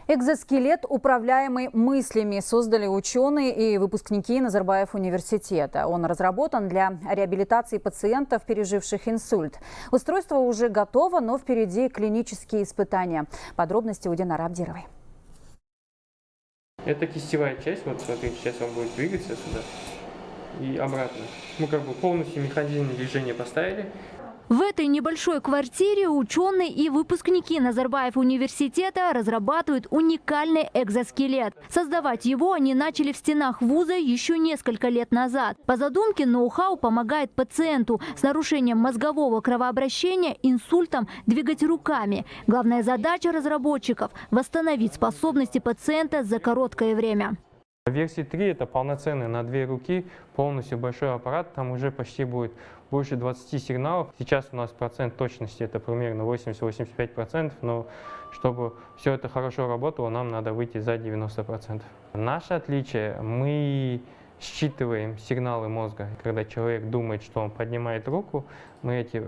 Экзоскелет, управляемый мыслями, создали ученые и выпускники Назарбаев университета. Он разработан для реабилитации пациентов, переживших инсульт. Устройство уже готово, но впереди клинические испытания. Подробности у Динары Абдировой. Это кистевая часть. Вот смотрите, сейчас он будет двигаться сюда и обратно. Мы полностью механизм движения поставили. В этой небольшой квартире ученые и выпускники Назарбаев университета разрабатывают уникальный экзоскелет. Создавать его они начали в стенах вуза еще несколько лет назад. По задумке, ноу-хау помогает пациенту с нарушением мозгового кровообращения, инсультом двигать руками. Главная задача разработчиков – восстановить способности пациента за короткое время. Версия 3 это полноценный на 2 руки, полностью большой аппарат, там уже почти будет больше 20 сигналов. Сейчас у нас процент точности это примерно 80-85%, но чтобы все это хорошо работало, нам надо выйти за 90%. Наше отличие – мы считываем сигналы мозга. Когда человек думает, что он поднимает руку, мы эти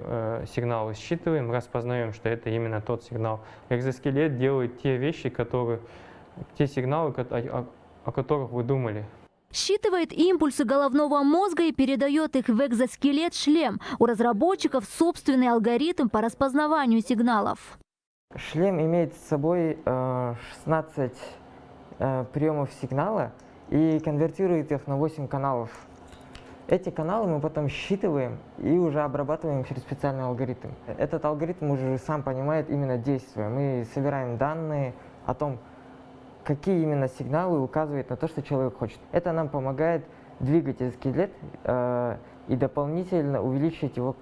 сигналы считываем, распознаем, что это именно тот сигнал. Экзоскелет делает те вещи, те сигналы, о которых вы думали. Считывает импульсы головного мозга и передает их в экзоскелет-шлем. У разработчиков собственный алгоритм по распознаванию сигналов. Шлем имеет с собой 16 приемов сигнала и конвертирует их на 8 каналов. Эти каналы мы потом считываем и уже обрабатываем через специальный алгоритм. Этот алгоритм уже сам понимает именно действия. Мы собираем данные о том, какие именно сигналы указывают на то, что человек хочет. Это нам помогает двигать скелет и дополнительно увеличить его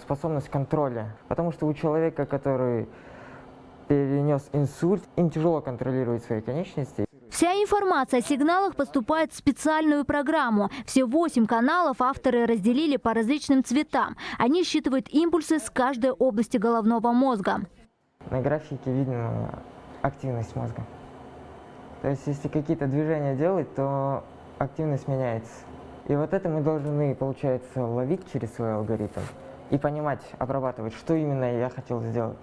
способность контроля. Потому что у человека, который перенес инсульт, им тяжело контролировать свои конечности. Вся информация о сигналах поступает в специальную программу. Все 8 каналов авторы разделили по различным цветам. Они считывают импульсы с каждой области головного мозга. На графике видно активность мозга. То есть, если какие-то движения делать, то активность меняется. И вот это мы должны, получается, ловить через свой алгоритм и понимать, обрабатывать, что именно я хотел сделать.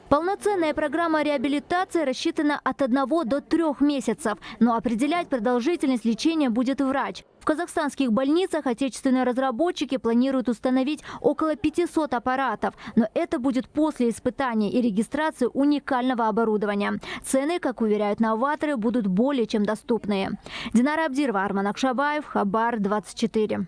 Полноценная программа реабилитации рассчитана от 1 до 3 месяцев, но определять продолжительность лечения будет врач. В казахстанских больницах отечественные разработчики планируют установить около 500 аппаратов, но это будет после испытаний и регистрации уникального оборудования. Цены, как уверяют новаторы, будут более чем доступные. Динара Абдирова, Арман Акшабаев, Хабар 24.